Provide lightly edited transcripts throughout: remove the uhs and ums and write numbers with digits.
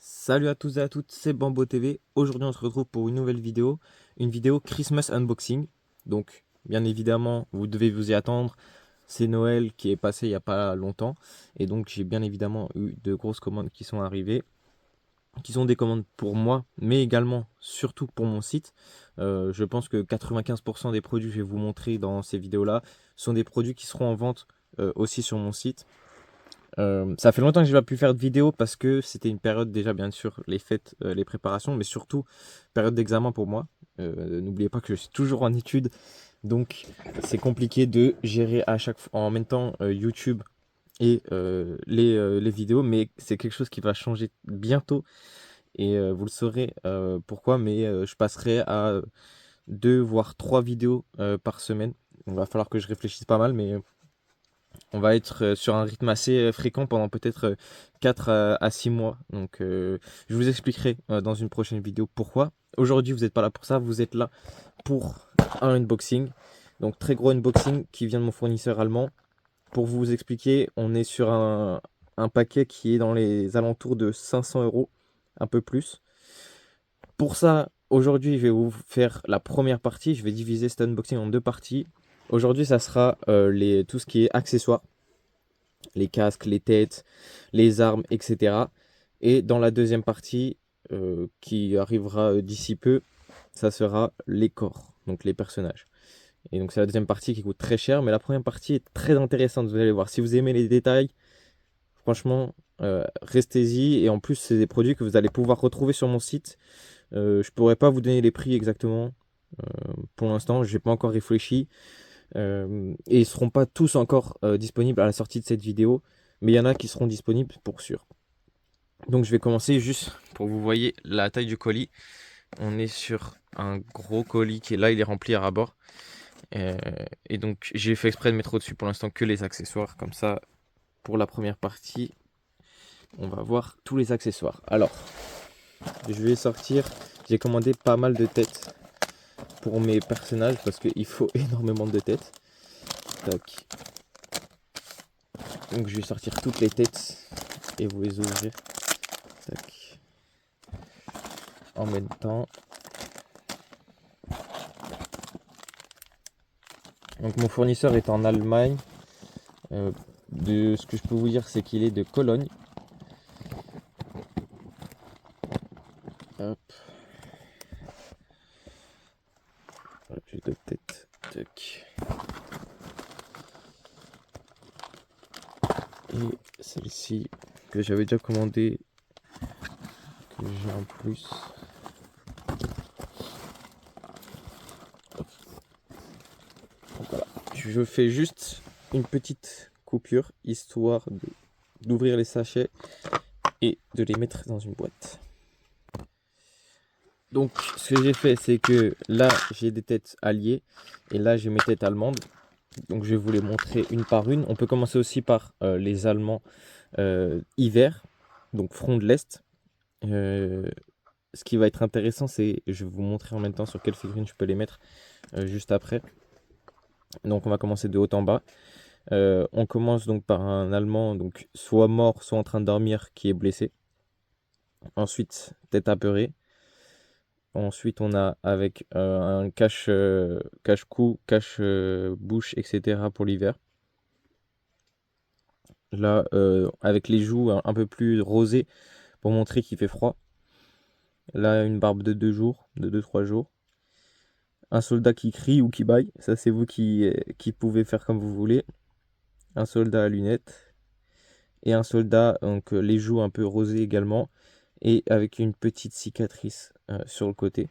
Salut à tous et à toutes, c'est Bambo TV. Aujourd'hui, on se retrouve pour une vidéo Christmas unboxing. Donc, bien évidemment, vous devez vous y attendre. C'est Noël qui est passé il n'y a pas longtemps. Et donc, j'ai bien évidemment eu de grosses commandes qui sont arrivées, qui sont des commandes pour moi, mais également, surtout pour mon site. Je pense que 95% des produits que je vais vous montrer dans ces vidéos-là sont des produits qui seront en vente aussi sur mon site. Ça fait longtemps que j'ai pas pu faire de vidéo parce que c'était une période déjà bien sûr les fêtes, les préparations, mais surtout période d'examen pour moi. N'oubliez pas que je suis toujours en études, donc c'est compliqué de gérer à chaque fois en même temps YouTube et les vidéos, mais c'est quelque chose qui va changer bientôt et vous le saurez pourquoi. Mais je passerai à 2 voire 3 vidéos par semaine. Il va falloir que je réfléchisse pas mal, mais on va être sur un rythme assez fréquent pendant peut-être 4 à 6 mois. Donc, je vous expliquerai dans une prochaine vidéo pourquoi. Aujourd'hui, vous n'êtes pas là pour ça, vous êtes là pour un unboxing. Donc, très gros unboxing qui vient de mon fournisseur allemand. Pour vous expliquer, on est sur un paquet qui est dans les alentours de 500 euros, un peu plus. Pour ça, aujourd'hui, je vais vous faire la première partie. Je vais diviser cet unboxing en 2 parties. Aujourd'hui, ça sera tout ce qui est accessoires, les casques, les têtes, les armes, etc. Et dans la deuxième partie, qui arrivera d'ici peu, ça sera les corps, donc les personnages. Et donc c'est la deuxième partie qui coûte très cher, mais la première partie est très intéressante, vous allez voir. Si vous aimez les détails, franchement, restez-y. Et en plus, c'est des produits que vous allez pouvoir retrouver sur mon site. Je pourrais pas vous donner les prix exactement. Pour l'instant, je n'ai pas encore réfléchi. Et ils ne seront pas tous encore disponibles à la sortie de cette vidéo, mais il y en a qui seront disponibles pour sûr. Donc je vais commencer juste pour que vous voyez la taille du colis. On est sur un gros colis qui est là, il est rempli à ras-bord. Et donc j'ai fait exprès de mettre au-dessus pour l'instant que les accessoires. Comme ça, pour la première partie, on va voir tous les accessoires. Alors, je vais sortir, j'ai commandé pas mal de têtes pour mes personnages parce qu'il faut énormément de têtes. Tac. Donc je vais sortir toutes les têtes et vous les ouvrir. Tac. En même temps. Donc mon fournisseur est en Allemagne. De ce que je peux vous dire, c'est qu'il est de Cologne. Hop. Voilà, j'ai 2 têtes. Tac. Et celle-ci que j'avais déjà commandée, que j'ai en plus. Voilà. Je fais juste une petite coupure histoire d'ouvrir les sachets et de les mettre dans une boîte. Donc ce que j'ai fait, c'est que là j'ai des têtes alliées et là j'ai mes têtes allemandes. Donc je vais vous les montrer une par une. On peut commencer aussi par les Allemands hiver, donc front de l'Est. Ce qui va être intéressant, c'est, je vais vous montrer en même temps sur quelle figurine je peux les mettre juste après. Donc on va commencer de haut en bas. On commence donc par un Allemand, donc soit mort, soit en train de dormir, qui est blessé. Ensuite, tête apeurée. Ensuite, on a avec un cache-cou, cache-bouche, etc. pour l'hiver. Là, avec les joues un peu plus rosées pour montrer qu'il fait froid. Là, une barbe de 2 jours, de 2-3 jours. Un soldat qui crie ou qui bâille, ça c'est vous qui pouvez faire comme vous voulez. Un soldat à lunettes. Et un soldat, donc les joues un peu rosées également. Et avec une petite cicatrice sur le côté.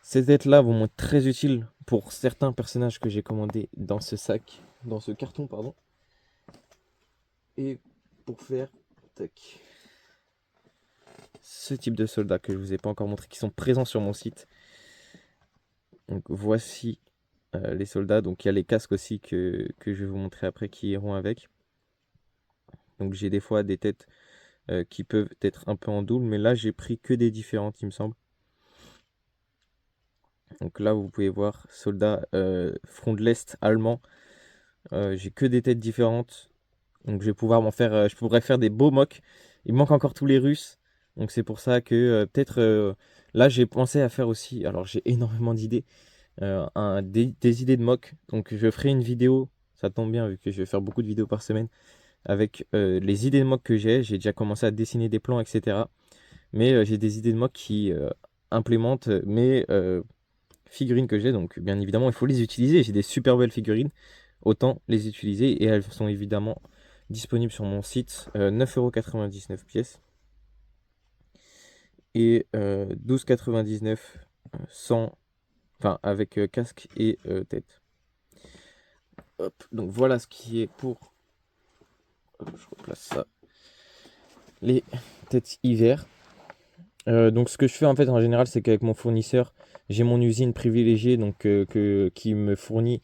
Ces têtes-là vont être très utiles pour certains personnages que j'ai commandés dans ce sac, dans ce carton, pardon. Et pour faire tac, ce type de soldats que je vous ai pas encore montré, qui sont présents sur mon site. Donc voici les soldats. Donc il y a les casques aussi que je vais vous montrer après qui iront avec. Donc j'ai des fois des têtes qui peuvent être un peu en double, mais là j'ai pris que des différentes, il me semble. Donc là vous pouvez voir soldats front de l'Est allemand. J'ai que des têtes différentes. Donc je vais pouvoir m'en faire, je pourrais faire des beaux mocks. Il me manque encore tous les Russes. Donc c'est pour ça que peut-être là j'ai pensé à faire aussi, alors j'ai énormément d'idées, des idées de mock. Donc je ferai une vidéo, ça tombe bien vu que je vais faire beaucoup de vidéos par semaine, avec les idées de mock que j'ai déjà commencé à dessiner des plans, etc. Mais j'ai des idées de mock qui implémentent mes figurines que j'ai. Donc bien évidemment il faut les utiliser, j'ai des super belles figurines, autant les utiliser. Et elles sont évidemment disponibles sur mon site, 9,99 € pièce. Et 12,99 sans, enfin avec casque et tête. Hop, donc voilà ce qui est pour, hop, je replace ça, les têtes hiver. Donc ce que je fais en fait en général, c'est qu'avec mon fournisseur, j'ai mon usine privilégiée donc qui me fournit,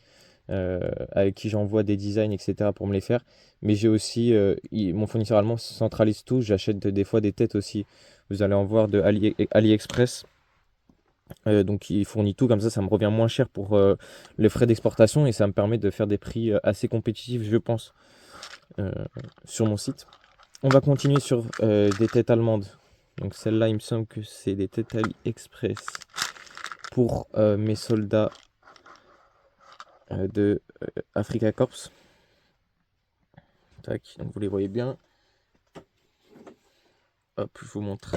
avec qui j'envoie des designs, etc. pour me les faire. Mais j'ai aussi mon fournisseur allemand centralise tout. J'achète des fois des têtes aussi. Vous allez en voir de AliExpress. Donc il fournit tout, comme ça me revient moins cher pour les frais d'exportation et ça me permet de faire des prix assez compétitifs, je pense, euh, sur mon site. On va continuer sur des têtes allemandes. Donc celle-là, il me semble que c'est des têtes AliExpress pour mes soldats de Africa Corps. Tac, donc vous les voyez bien. Hop, je vous montre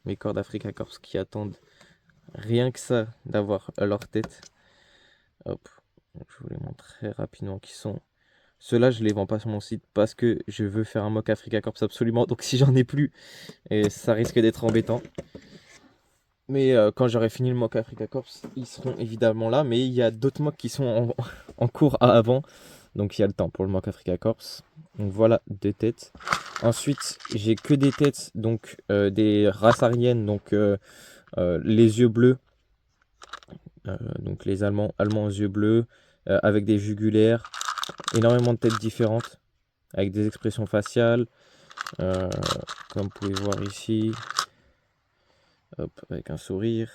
mes corps d'Africa Corps qui attendent rien que ça d'avoir leur tête. Hop, donc je vous les montre très rapidement qui sont. Ceux-là, je les vends pas sur mon site parce que je veux faire un mock Africa Corps absolument. Donc si j'en ai plus, et ça risque d'être embêtant. Mais quand j'aurai fini le mock Africa Corps, ils seront évidemment là. Mais il y a d'autres mocks qui sont en cours à avant. Donc il y a le temps pour le mock Africa Corps. Donc voilà, deux têtes. Ensuite, j'ai que des têtes, donc des races aryennes, donc les yeux bleus. Donc les Allemands aux yeux bleus, avec des jugulaires, énormément de têtes différentes, avec des expressions faciales, comme vous pouvez voir ici, hop, avec un sourire.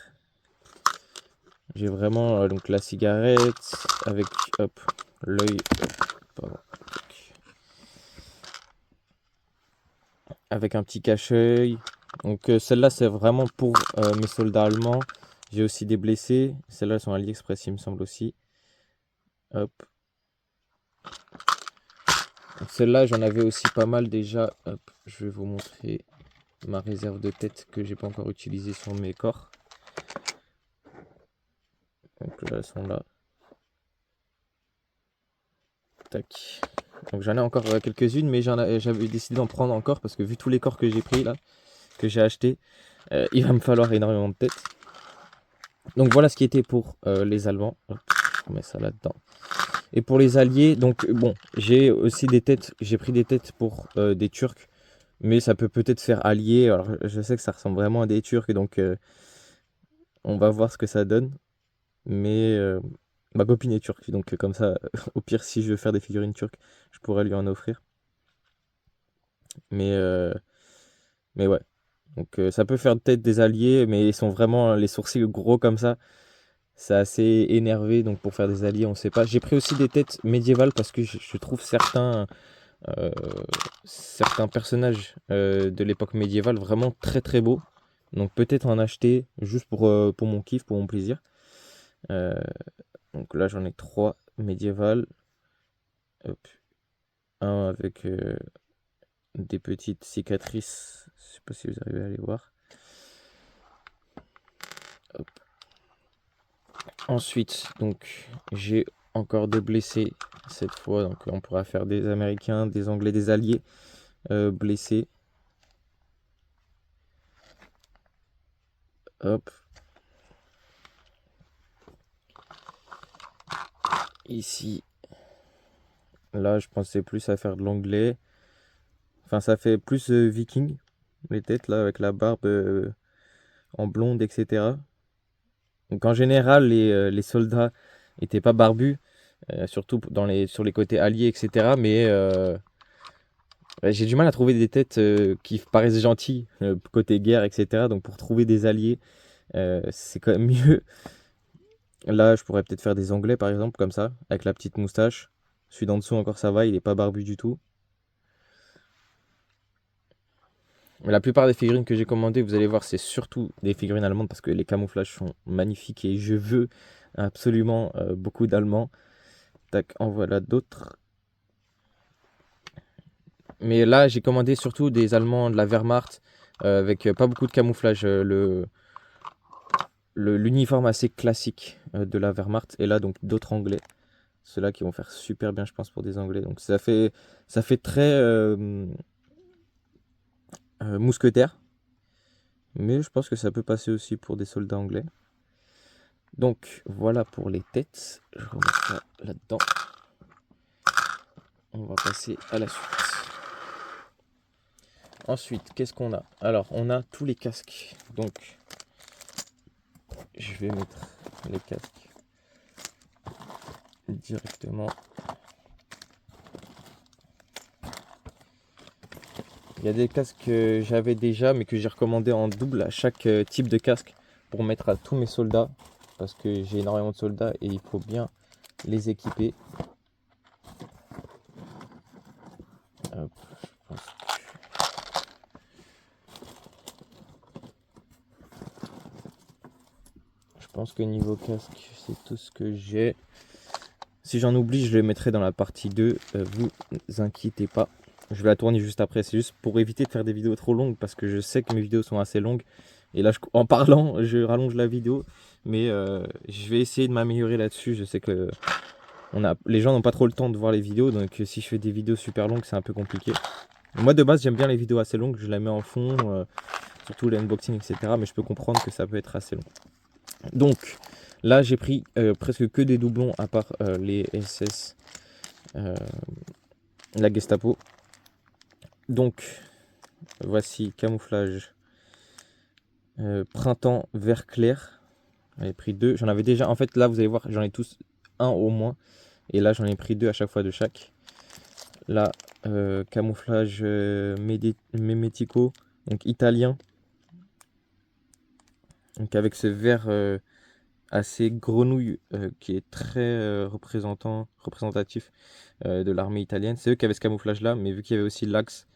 J'ai vraiment donc la cigarette, avec hop, l'œil, pardon, avec un petit cache-œil. Donc celle-là c'est vraiment pour mes soldats allemands. J'ai aussi des blessés, celles-là sont AliExpress il me semble aussi. Hop. Celle-là, j'en avais aussi pas mal déjà. Hop, je vais vous montrer ma réserve de tête que j'ai pas encore utilisée sur mes corps. Donc là, elles sont là. Tac. Donc j'en ai encore quelques-unes, mais j'avais décidé d'en prendre encore parce que vu tous les corps que j'ai pris là, que j'ai acheté, il va me falloir énormément de têtes. Donc voilà ce qui était pour les Allemands. Hop, je remets ça là-dedans. Et pour les Alliés, donc bon, j'ai aussi des têtes. J'ai pris des têtes pour des Turcs. Mais ça peut peut-être faire allier. Alors je sais que ça ressemble vraiment à des Turcs, donc on va voir ce que ça donne. Mais ma copine est turque, donc comme ça, au pire, si je veux faire des figurines turques, je pourrais lui en offrir. Mais, euh, mais ouais. Donc ça peut faire peut-être des alliés, mais ils sont vraiment les sourcils gros comme ça. C'est assez énervé, donc pour faire des alliés, on sait pas. J'ai pris aussi des têtes médiévales parce que je trouve euh, certains personnages de l'époque médiévale vraiment très très beaux. Donc peut-être en acheter juste pour mon kiff, pour mon plaisir. Euh, donc là j'en ai trois médiévales. Hop. Un avec des petites cicatrices. Je sais pas si vous arrivez à les voir. Hop. Ensuite, donc j'ai encore deux blessés cette fois. Donc on pourra faire des Américains, des Anglais, des Alliés blessés. Hop. Ici. Là, je pensais plus à faire de l'anglais. Enfin, ça fait plus viking, les têtes là, avec la barbe en blonde, etc. Donc en général, les soldats n'étaient pas barbus, surtout sur les côtés alliés, etc. Mais ouais, j'ai du mal à trouver des têtes qui paraissent gentilles, côté guerre, etc. Donc pour trouver des alliés, c'est quand même mieux. Là, je pourrais peut-être faire des anglais, par exemple, comme ça, avec la petite moustache. Celui d'en dessous, encore ça va, il n'est pas barbu du tout. Mais la plupart des figurines que j'ai commandées, vous allez voir, c'est surtout des figurines allemandes parce que les camouflages sont magnifiques et je veux absolument beaucoup d'Allemands. Tac, en voilà d'autres. Mais là, j'ai commandé surtout des Allemands de la Wehrmacht avec pas beaucoup de camouflage. L'uniforme assez classique de la Wehrmacht. Et là, donc d'autres Anglais. Ceux-là qui vont faire super bien, je pense, pour des Anglais. Donc ça fait très mousquetaire. Mais je pense que ça peut passer aussi pour des soldats anglais. Donc voilà pour les têtes. Je remets ça là-dedans. On va passer à la suite. Ensuite, qu'est-ce qu'on a? Alors, on a tous les casques. Donc, je vais mettre les casques directement. Il y a des casques que j'avais déjà, mais que j'ai recommandé en double à chaque type de casque pour mettre à tous mes soldats. Parce que j'ai énormément de soldats et il faut bien les équiper. Hop, je pense que niveau casque, c'est tout ce que j'ai. Si j'en oublie, je le mettrai dans la partie 2. Vous inquiétez pas. Je vais la tourner juste après. C'est juste pour éviter de faire des vidéos trop longues parce que je sais que mes vidéos sont assez longues. Et là, en parlant, je rallonge la vidéo. Mais je vais essayer de m'améliorer là-dessus. Je sais que les gens n'ont pas trop le temps de voir les vidéos. Donc si je fais des vidéos super longues, c'est un peu compliqué. Moi, de base, j'aime bien les vidéos assez longues. Je la mets en fond, surtout les unboxings, etc. Mais je peux comprendre que ça peut être assez long. Donc, là, j'ai pris presque que des doublons à part les SS, la Gestapo. Donc, voici camouflage printemps vert clair. J'en ai pris deux. J'en avais déjà. En fait, là, vous allez voir, j'en ai tous un au moins. Et là, j'en ai pris deux à chaque fois de chaque. Là, camouflage mémético, donc italien. Donc, avec ce vert assez grenouille qui est très représentatif de l'armée italienne. C'est eux qui avaient ce camouflage là, mais vu qu'il y avait aussi l'Axe,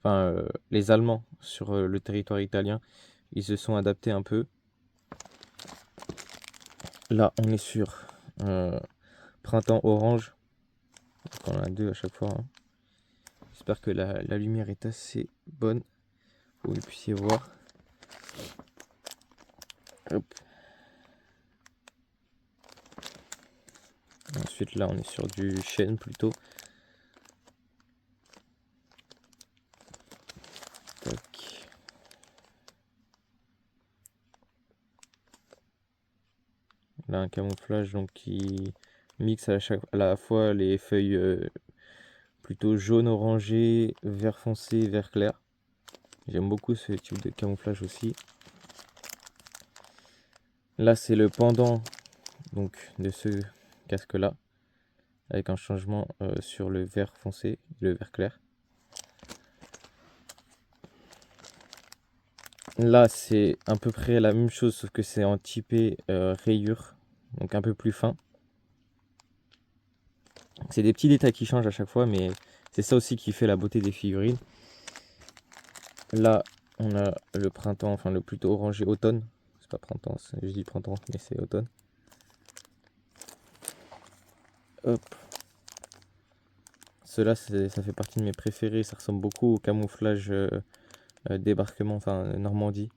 enfin les Allemands sur le territoire italien, ils se sont adaptés un peu. Là on est sur printemps orange, donc on en a deux à chaque fois, hein. J'espère que la lumière est assez bonne pour que vous puissiez voir. Hop. Ensuite là on est sur du chêne plutôt. Tac. Là un camouflage donc qui mixe à la fois les feuilles plutôt jaune orangé, vert foncé, vert clair. J'aime beaucoup ce type de camouflage aussi. Là c'est le pendant donc de ce casque là, avec un changement sur le vert foncé et le vert clair. Là c'est à peu près la même chose sauf que c'est en typé rayure, donc un peu plus fin. C'est des petits détails qui changent à chaque fois, mais c'est ça aussi qui fait la beauté des figurines. Là on a le printemps, enfin le plutôt orangé automne. C'est pas printemps, je dis printemps mais c'est automne. Hop. Ceux-là, ça fait partie de mes préférés. Ça ressemble beaucoup au camouflage débarquement, enfin Normandie.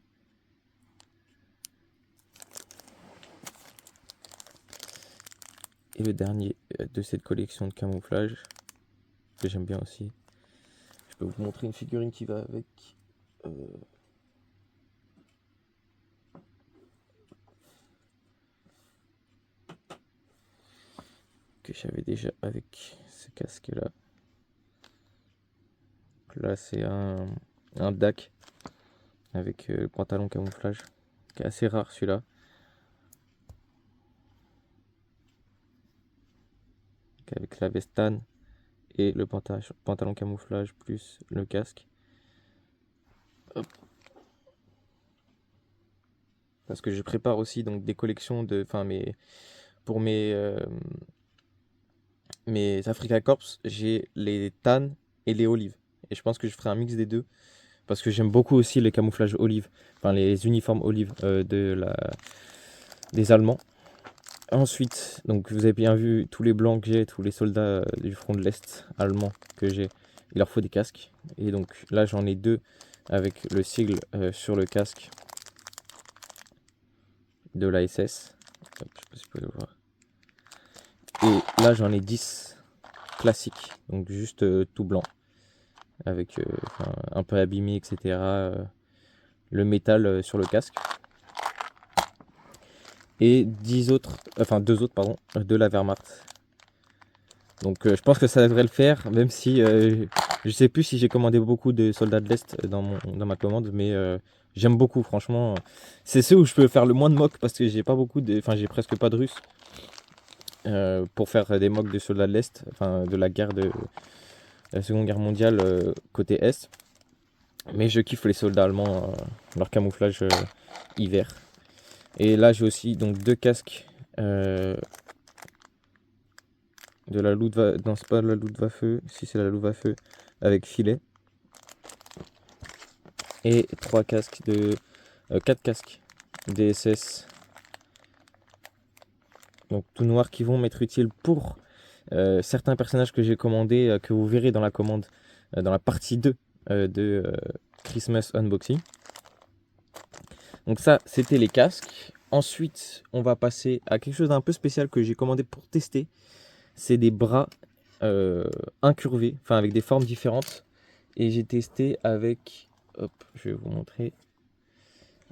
Et le dernier de cette collection de camouflage, que j'aime bien aussi. Je peux vous montrer une figurine qui va avec. euh, que j'avais déjà avec ce casque-là. Là, c'est un DAC avec le pantalon camouflage, qui est assez rare celui-là. Avec la vestane et le pantalon camouflage plus le casque. Hop. Parce que je prépare aussi donc des collections de, enfin pour mes Africa Corps, j'ai les tannes et les olives. Et je pense que je ferai un mix des deux parce que j'aime beaucoup aussi les camouflages olive, enfin les uniformes olive des Allemands. Ensuite, donc vous avez bien vu tous les blancs que j'ai, tous les soldats du front de l'Est allemand que j'ai, il leur faut des casques. Et donc là j'en ai deux avec le sigle sur le casque de la SS. Hop, je sais pas si vous pouvez le voir. Et là j'en ai 10 classiques, donc juste tout blanc, avec un peu abîmé, etc. Le métal sur le casque. Et 10 autres, enfin 2 autres, pardon, de la Wehrmacht. Donc je pense que ça devrait le faire, même si je sais plus si j'ai commandé beaucoup de soldats de l'Est dans ma commande, mais j'aime beaucoup, franchement. C'est ceux où je peux faire le moins de mock parce que j'ai pas beaucoup de, enfin j'ai presque pas de Russes pour faire des mocks de soldats de l'Est, enfin de la guerre de la Seconde Guerre mondiale côté Est. Mais je kiffe les soldats allemands, leur camouflage hiver. Et là j'ai aussi donc deux casques de la Luftwaffe, non c'est pas la Luftwaffe, si c'est la Luftwaffe avec filet. Et 3 casques de 4 casques DSS, donc tout noir, qui vont m'être utiles pour certains personnages que j'ai commandés, que vous verrez dans la commande, dans la partie 2 de Christmas Unboxing. Donc ça, c'était les casques. Ensuite, on va passer à quelque chose d'un peu spécial que j'ai commandé pour tester. C'est des bras incurvés, enfin avec des formes différentes. Et j'ai testé avec, hop, je vais vous montrer,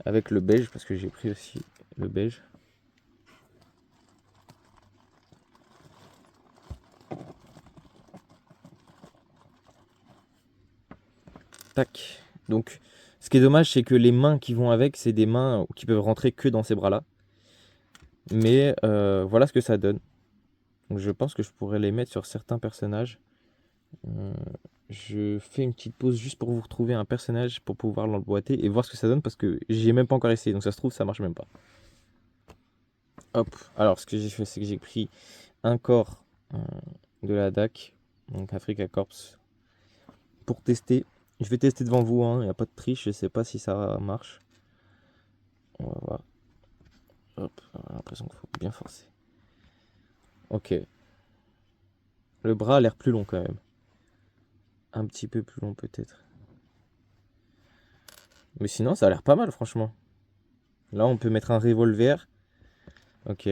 avec le beige, parce que j'ai pris aussi le beige. Tac. Donc, ce qui est dommage, c'est que les mains qui vont avec, c'est des mains qui peuvent rentrer que dans ces bras-là. Mais voilà ce que ça donne. Donc, je pense que je pourrais les mettre sur certains personnages. Euh, je fais une petite pause juste pour vous retrouver un personnage pour pouvoir l'emboîter et voir ce que ça donne parce que j'y ai même pas encore essayé. Donc, ça se trouve, ça marche même pas. Hop. Alors, ce que j'ai fait, c'est que j'ai pris un corps de la DAC, donc Africa Corps, pour tester. Je vais tester devant vous, hein, il n'y a pas de triche, je sais pas si ça marche. On va voir. Hop, j'ai l'impression qu'il faut bien forcer. Ok. Le bras a l'air plus long quand même. Un petit peu plus long peut-être. Mais sinon, ça a l'air pas mal, franchement. Là, on peut mettre un revolver. Ok.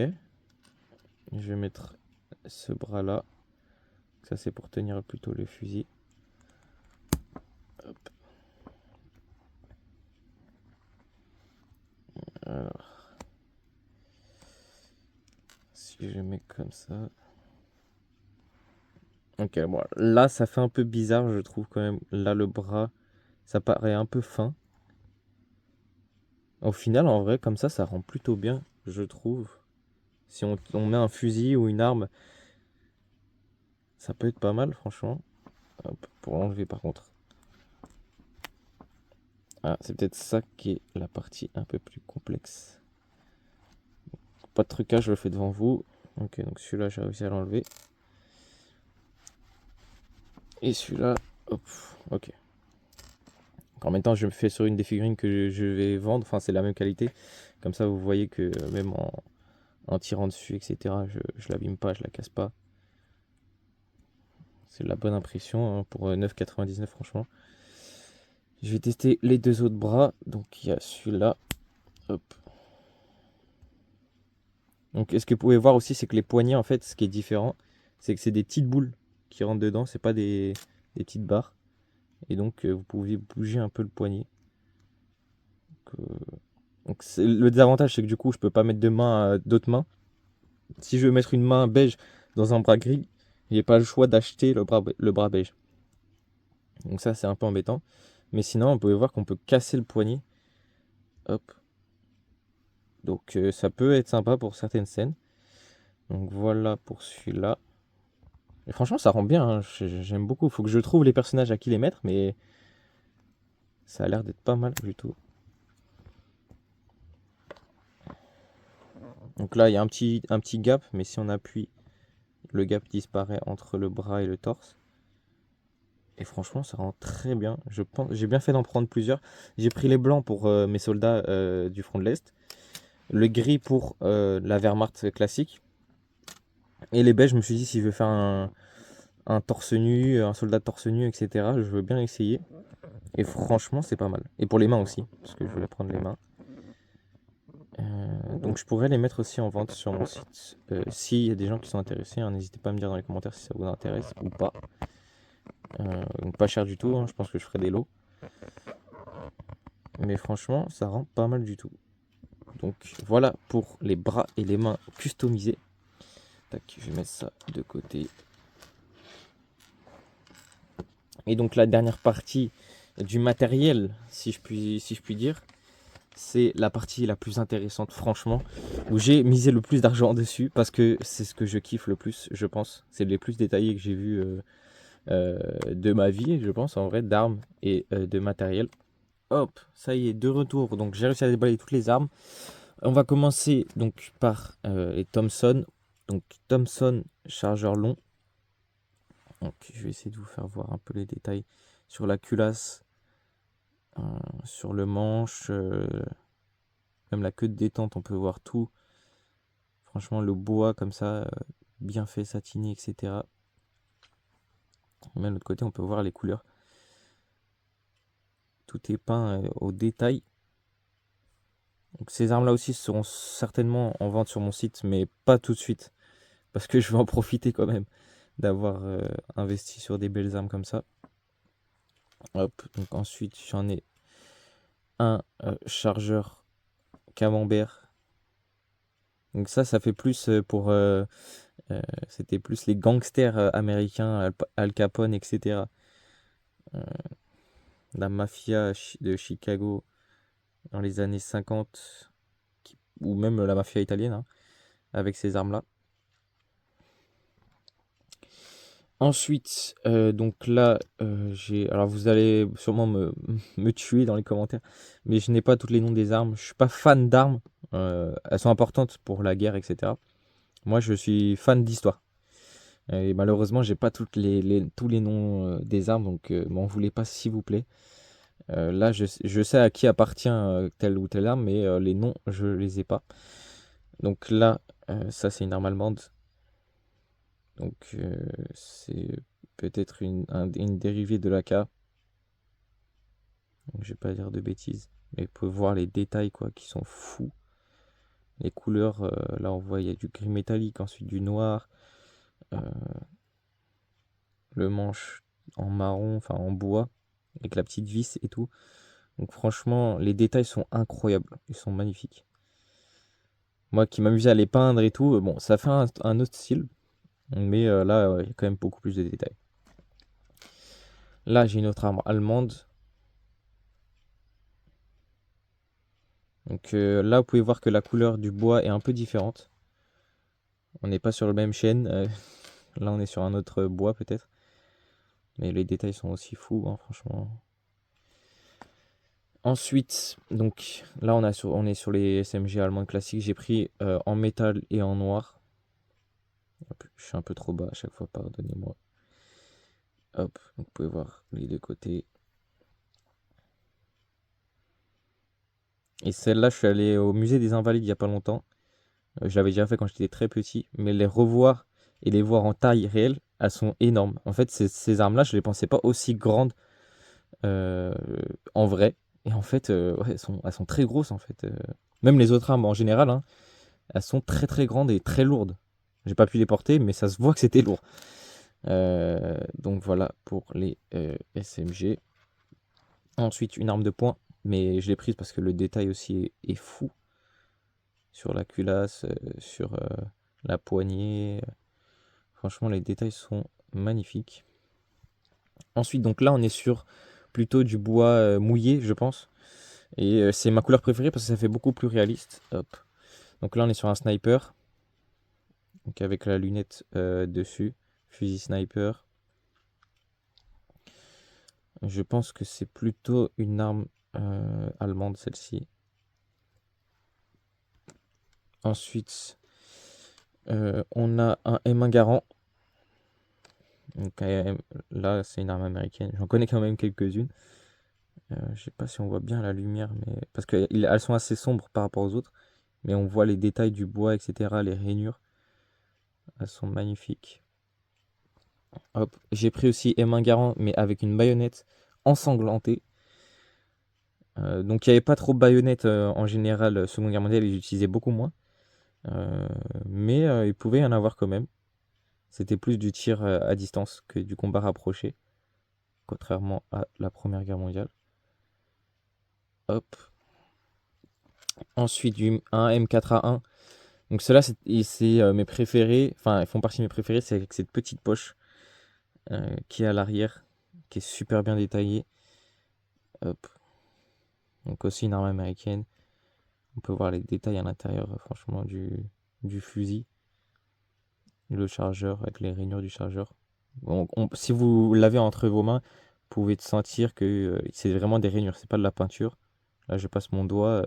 Je vais mettre ce bras-là. Ça, c'est pour tenir plutôt le fusil. Hop. Alors, si je mets comme ça. Ok, bon, là, ça fait un peu bizarre, je trouve quand même. Là, le bras, ça paraît un peu fin. Au final, en vrai, comme ça rend plutôt bien, je trouve. Si on met un fusil ou une arme, ça peut être pas mal, franchement. Hop, pour l'enlever par contre. Ah, c'est peut-être ça qui est la partie un peu plus complexe. Pas de trucage, je le fais devant vous. Ok, donc celui-là, j'ai réussi à l'enlever. Et celui-là, hop, ok. Donc en même temps, je me fais sur une des figurines que je vais vendre. Enfin, c'est la même qualité. Comme ça, vous voyez que même en tirant dessus, etc., je l'abîme pas, je la casse pas. C'est de la bonne impression hein, pour 9,99 franchement. Je vais tester les deux autres bras. Donc il y a celui-là. Hop. Donc ce que vous pouvez voir aussi, c'est que les poignets, en fait, ce qui est différent, c'est que c'est des petites boules qui rentrent dedans. C'est pas des petites barres. Et donc vous pouvez bouger un peu le poignet. Donc, le désavantage, c'est que du coup, je peux pas mettre de main à d'autres mains. Si je veux mettre une main beige dans un bras gris, j'ai pas le choix d'acheter le bras beige. Donc ça, c'est un peu embêtant. Mais sinon, on peut voir qu'on peut casser le poignet. Hop. Donc ça peut être sympa pour certaines scènes. Donc voilà pour celui-là. Et franchement, ça rend bien, hein. J'aime beaucoup. Il faut que je trouve les personnages à qui les mettre, mais ça a l'air d'être pas mal du tout. Donc là, il y a un petit gap, mais si on appuie, le gap disparaît entre le bras et le torse. Et franchement, ça rend très bien. Je pense, j'ai bien fait d'en prendre plusieurs. J'ai pris les blancs pour mes soldats du front de l'Est, le gris pour la Wehrmacht classique, et les beiges, je me suis dit, si je veux faire un torse nu, un soldat torse nu, etc., je veux bien essayer. Et franchement, c'est pas mal. Et pour les mains aussi, parce que je voulais prendre les mains. Donc je pourrais les mettre aussi en vente sur mon site. S'il y a des gens qui sont intéressés, hein, n'hésitez pas à me dire dans les commentaires si ça vous intéresse ou pas. Donc pas cher du tout, hein, je pense que je ferai des lots. Mais franchement, ça rend pas mal du tout. Donc voilà pour les bras et les mains customisés. Tac, je vais mettre ça de côté. Et donc la dernière partie du matériel, si je puis dire, c'est la partie la plus intéressante, franchement, où j'ai misé le plus d'argent dessus, parce que c'est ce que je kiffe le plus, je pense. C'est les plus détaillés que j'ai vu de ma vie, je pense, en vrai, d'armes et de matériel. Hop, ça y est, de retour. Donc j'ai réussi à déballer toutes les armes. On va commencer donc par les Thompson. Donc Thompson chargeur long. Donc je vais essayer de vous faire voir un peu les détails sur la culasse, sur le manche, même la queue de détente, on peut voir tout. Franchement, le bois comme ça, bien fait, satiné, etc. Même de l'autre côté, on peut voir les couleurs. Tout est peint au détail. Donc, ces armes-là aussi seront certainement en vente sur mon site, mais pas tout de suite. Parce que je vais en profiter quand même d'avoir investi sur des belles armes comme ça. Hop, donc ensuite j'en ai un chargeur camembert. Donc ça fait plus pour... c'était plus les gangsters américains, Al Capone, etc. Euh, la mafia de Chicago dans les années 50, ou même la mafia italienne, hein, avec ces armes-là. Ensuite, donc là, j'ai. Alors vous allez sûrement me tuer dans les commentaires, mais je n'ai pas tous les noms des armes. Je suis pas fan d'armes. Elles sont importantes pour la guerre, etc. Moi, je suis fan d'histoire. Et malheureusement, j'ai pas tous les noms des armes, donc m'en voulez pas, s'il vous plaît. Là, je sais à qui appartient telle ou telle arme, mais les noms, je les ai pas. Donc là, ça, c'est une arme allemande. Donc c'est peut-être une dérivée de l'AK. Donc, je vais pas dire de bêtises. Mais vous pouvez voir les détails quoi, qui sont fous. Les couleurs, là on voit il y a du gris métallique, ensuite du noir. euh, le manche en marron, enfin en bois, avec la petite vis et tout. Donc franchement, les détails sont incroyables. Ils sont magnifiques. Moi qui m'amusais à les peindre et tout, bon, ça fait un autre style. Mais là, il y a quand même beaucoup plus de détails. Là, j'ai une autre arme allemande. Donc là, vous pouvez voir que la couleur du bois est un peu différente. On n'est pas sur le même chêne. Là, on est sur un autre bois peut-être. Mais les détails sont aussi fous, hein, franchement. Ensuite, donc là, on est sur les SMG allemandes classiques. J'ai pris en métal et en noir. Hop, je suis un peu trop bas à chaque fois, pardonnez-moi. Hop, donc vous pouvez voir les deux côtés. Et celle-là, je suis allé au musée des Invalides il n'y a pas longtemps. Je l'avais déjà fait quand j'étais très petit, mais les revoir et les voir en taille réelle, elles sont énormes. En fait, ces armes-là, je ne les pensais pas aussi grandes euh, en vrai. Et en fait, ouais, elles sont très grosses en fait. Même les autres armes en général, hein, elles sont très très grandes et très lourdes. J'ai pas pu les porter, mais ça se voit que c'était lourd. Donc voilà pour les SMG. Ensuite, une arme de poing, mais je l'ai prise parce que le détail aussi est fou. Sur la culasse, sur la poignée. Franchement, les détails sont magnifiques. Ensuite, donc là, on est sur plutôt du bois mouillé, je pense. Et c'est ma couleur préférée parce que ça fait beaucoup plus réaliste. Hop. Donc là, on est sur un sniper. Donc avec la lunette dessus. Fusil sniper. Je pense que c'est plutôt une arme allemande, celle-ci. Ensuite, on a un M1 Garand. Donc, là, c'est une arme américaine. J'en connais quand même quelques-unes. Je sais pas si on voit bien la lumière, mais parce qu'elles sont assez sombres par rapport aux autres. Mais on voit les détails du bois, etc., les rainures. Elles sont magnifiques. Hop, j'ai pris aussi M1 Garand, mais avec une baïonnette ensanglantée. Donc il n'y avait pas trop de baïonnettes en général, Seconde Guerre mondiale, ils utilisaient beaucoup moins. Euh, mais il pouvait y en avoir quand même. C'était plus du tir à distance que du combat rapproché, contrairement à la Première Guerre mondiale. Hop. Ensuite, un M4A1. Donc ceux-là, c'est mes préférés. Enfin, ils font partie de mes préférés. C'est avec cette petite poche qui est à l'arrière, qui est super bien détaillée. Hop. Donc aussi une arme américaine. On peut voir les détails à l'intérieur, franchement, du fusil. Le chargeur, avec les rainures du chargeur. Si vous l'avez entre vos mains, vous pouvez sentir que c'est vraiment des rainures, c'est pas de la peinture. Là, je passe mon doigt,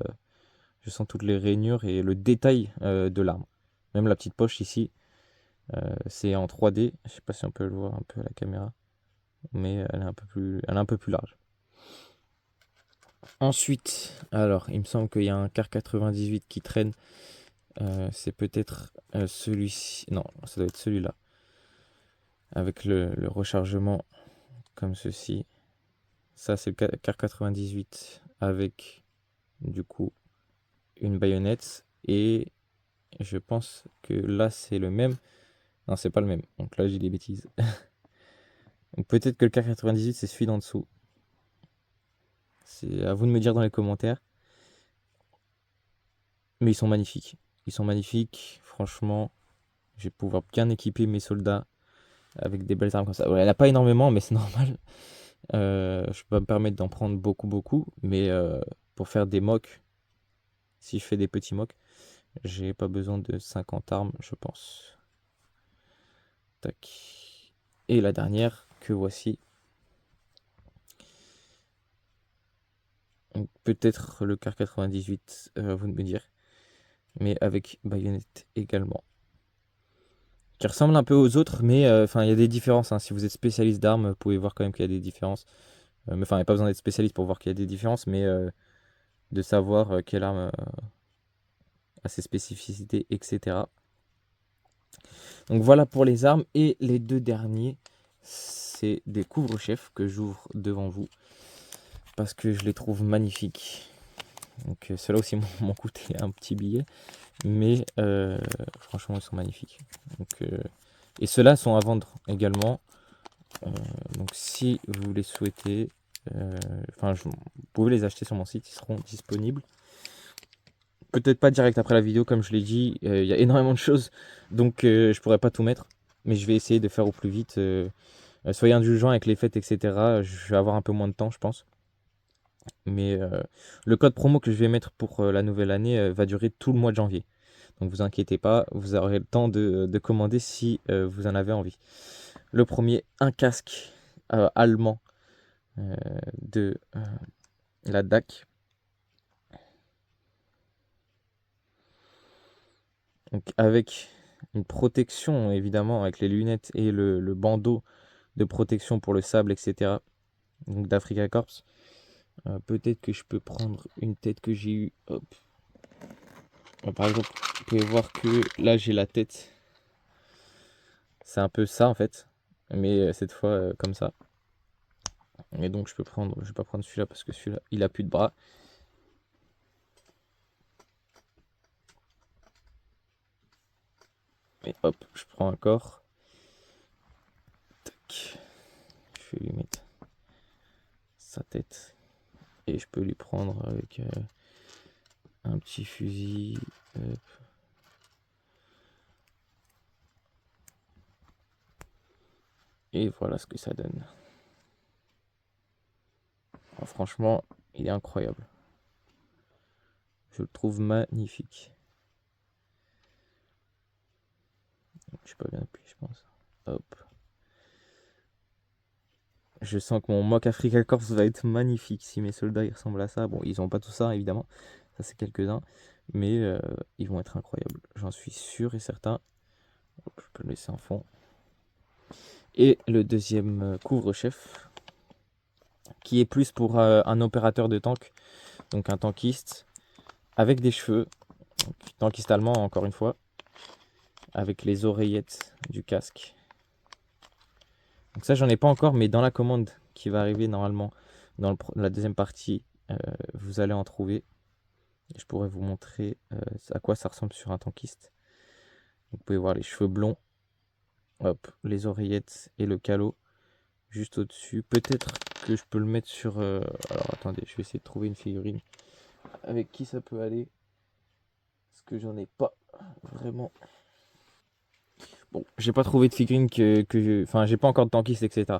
je sens toutes les rainures et le détail de l'arme. Même la petite poche ici, c'est en 3D. Je sais pas si on peut le voir un peu à la caméra, mais elle est un peu plus large. Ensuite, alors, il me semble qu'il y a un Car 98 qui traîne. C'est peut-être celui-ci. Non, ça doit être celui-là. Avec le rechargement comme ceci. Ça, c'est le Car 98 avec, du coup, une baïonnette. Et je pense que là, c'est le même. Non, c'est pas le même. Donc là, j'ai des bêtises. Donc peut-être que le Car 98, c'est celui d'en dessous. C'est à vous de me dire dans les commentaires. Mais ils sont magnifiques. Ils sont magnifiques. Franchement, je vais pouvoir bien équiper mes soldats avec des belles armes comme ça. Ouais, elle n'a pas énormément, mais c'est normal. Je peux me permettre d'en prendre beaucoup, beaucoup. Mais pour faire des mocks, si je fais des petits mocks, j'ai pas besoin de 50 armes, je pense. Tac. Et la dernière que voici. Peut-être le Car 98, vous de me dire. Mais avec baïonnette également. Qui ressemble un peu aux autres, mais enfin il y a des différences, hein. Si vous êtes spécialiste d'armes, vous pouvez voir quand même qu'il y a des différences. Mais enfin, il n'y a pas besoin d'être spécialiste pour voir qu'il y a des différences, mais de savoir quelle arme a ses spécificités, etc. Donc voilà pour les armes. Et les deux derniers, c'est des couvre-chefs que j'ouvre devant vous. Parce que je les trouve magnifiques. Donc ceux-là aussi m'ont coûté un petit billet. Mais franchement, ils sont magnifiques. Donc, et ceux-là sont à vendre également. Donc si vous les souhaitez, vous pouvez les acheter sur mon site, ils seront disponibles. Peut-être pas direct après la vidéo, comme je l'ai dit, il y a énormément de choses, donc je pourrais pas tout mettre, mais je vais essayer de faire au plus vite. Soyez indulgents avec les fêtes, etc. Je vais avoir un peu moins de temps, je pense. Mais le code promo que je vais mettre pour la nouvelle année va durer tout le mois de janvier. Donc vous inquiétez pas, vous aurez le temps de commander si vous en avez envie. Le premier, un casque allemand de la DAC. Donc avec une protection évidemment avec les lunettes et le bandeau de protection pour le sable, etc. Donc d'Africa Corps. Peut-être que je peux prendre une tête que j'ai eue. Hop. Par exemple, vous pouvez voir que là j'ai la tête. C'est un peu ça en fait. Mais cette fois comme ça. Et donc je vais pas prendre celui-là parce que celui-là il a plus de bras. Et hop, je prends un corps. Tac. Je vais lui mettre sa tête. Et je peux lui prendre avec un petit fusil. Hop. Et voilà ce que ça donne. Alors, franchement, il est incroyable. Je le trouve magnifique. Je suis pas bien appuyé, je pense. Hop. Je sens que mon mock Africa Corps va être magnifique si mes soldats ils ressemblent à ça. Bon, ils n'ont pas tout ça, évidemment. Ça, c'est quelques-uns. Mais ils vont être incroyables. J'en suis sûr et certain. Hop, je peux le laisser en fond. Et le deuxième couvre-chef, qui est plus pour un opérateur de tank, donc un tankiste, avec des cheveux, donc, tankiste allemand encore une fois, avec les oreillettes du casque. Donc ça j'en ai pas encore, mais dans la commande qui va arriver normalement dans la deuxième partie, vous allez en trouver. Je pourrais vous montrer à quoi ça ressemble sur un tankiste. Vous pouvez voir les cheveux blonds, hop, les oreillettes et le calot juste au-dessus. Peut-être que je peux le mettre sur... Alors attendez, je vais essayer de trouver une figurine avec qui ça peut aller. Parce que j'en ai pas vraiment. Bon, j'ai pas trouvé de figurine Enfin, j'ai pas encore de tankiste, etc.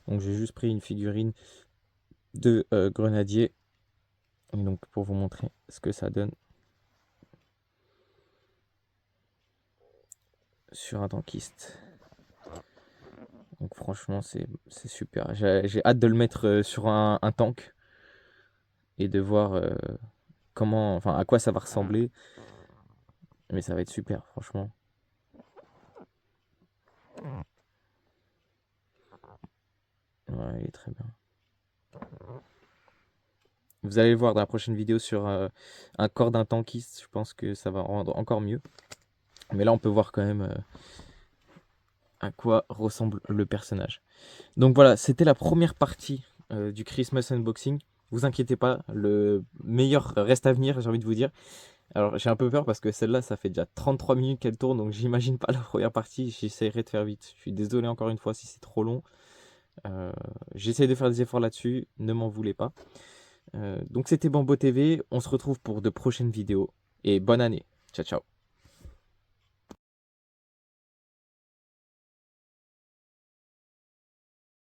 Donc j'ai juste pris une figurine de grenadier. Donc pour vous montrer ce que ça donne sur un tankiste. Donc franchement, c'est super. J'ai hâte de le mettre sur un tank et de voir comment, enfin, à quoi ça va ressembler. Mais ça va être super, franchement. Ouais, il est très bien. Vous allez le voir dans la prochaine vidéo sur un corps d'un tankiste. Je pense que ça va rendre encore mieux. Mais là, on peut voir quand même à quoi ressemble le personnage. Donc voilà, c'était la première partie du Christmas Unboxing. Vous inquiétez pas, le meilleur reste à venir, j'ai envie de vous dire. Alors j'ai un peu peur parce que celle-là, ça fait déjà 33 minutes qu'elle tourne, donc j'imagine pas la première partie. J'essaierai de faire vite. Je suis désolé encore une fois si c'est trop long. J'essaie de faire des efforts là-dessus, ne m'en voulez pas. Donc c'était Bambo TV, on se retrouve pour de prochaines vidéos et bonne année. Ciao ciao.